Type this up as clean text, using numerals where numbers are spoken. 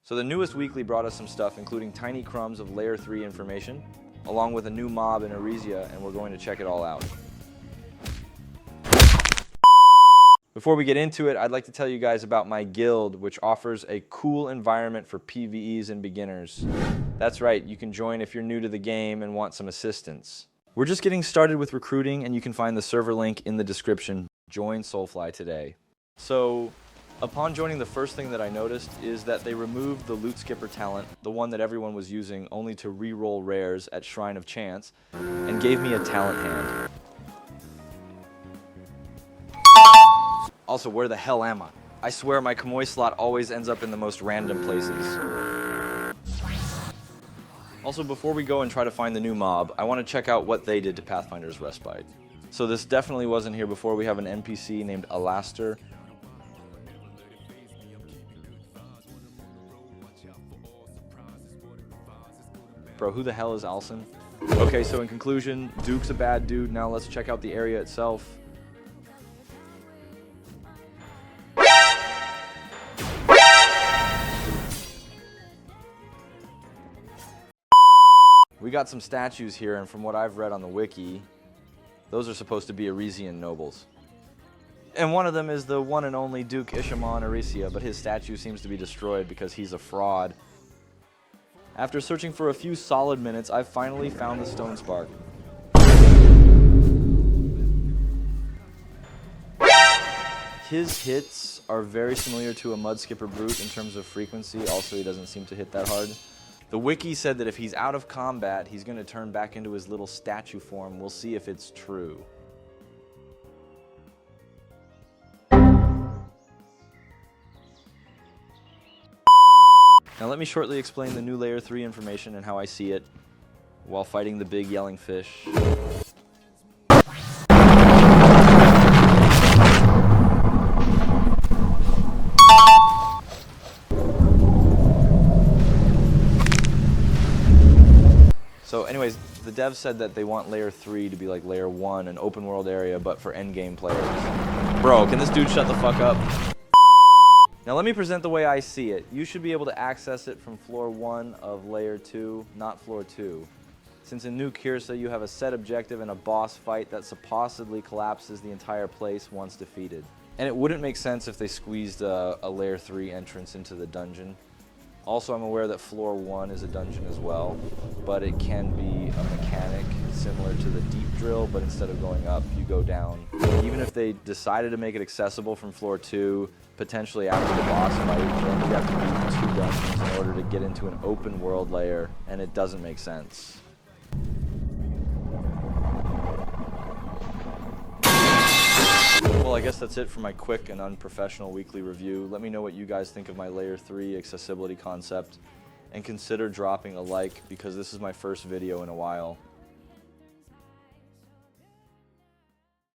So the newest weekly brought us some stuff, including tiny crumbs of layer 3 information, along with a new mob in Arisia, and we're going to check it all out. Before we get into it, I'd like to tell you guys about my guild, which offers a cool environment for PvEs and beginners. That's right, you can join if you're new to the game and want some assistance. We're just getting started with recruiting, and you can find the server link in the description. Join Soulfly today. So, upon joining, the first thing that I noticed is that they removed the loot skipper talent, the one that everyone was using only to re-roll rares at Shrine of Chance, and gave me a talent hand. Also, where the hell am I? I swear my Kamoi slot always ends up in the most random places. Also, before we go and try to find the new mob, I want to check out what they did to Pathfinder's Respite. So this definitely wasn't here before. We have an NPC named Alastair. Bro, who the hell is Alson? Okay, so in conclusion, Duke's a bad dude. Now let's check out the area itself. We got some statues here, and from what I've read on the wiki, those are supposed to be Arisian nobles. And one of them is the one and only Duke Ishamon Arisia, but his statue seems to be destroyed because he's a fraud. After searching for a few solid minutes, I've finally found the STONESPARK. His hits are very similar to a Mudskipper Brute in terms of frequency. Also, he doesn't seem to hit that hard. The wiki said that if he's out of combat, he's going to turn back into his little statue form. We'll see if it's true. Now let me shortly explain the new layer 3 information and how I see it while fighting the big yelling fish. So anyways, the devs said that they want layer 3 to be like layer 1, an open world area, but for endgame players. Bro, can this dude shut the fuck up? Now let me present the way I see it. You should be able to access it from floor 1 of layer 2, not floor 2. Since in New Kirsa you have a set objective and a boss fight that supposedly collapses the entire place once defeated. And it wouldn't make sense if they squeezed a layer 3 entrance into the dungeon. Also, I'm aware that floor 1 is a dungeon as well, but it can be a mechanic similar to the deep drill, but instead of going up, you go down. Even if they decided to make it accessible from floor 2, potentially after the boss fight, then you'd have to beat 2 dungeons in order to get into an open world layer, and it doesn't make sense. Well, I guess that's it for my quick and unprofessional weekly review. Let me know what you guys think of my layer 3 accessibility concept, and consider dropping a like because this is my first video in a while.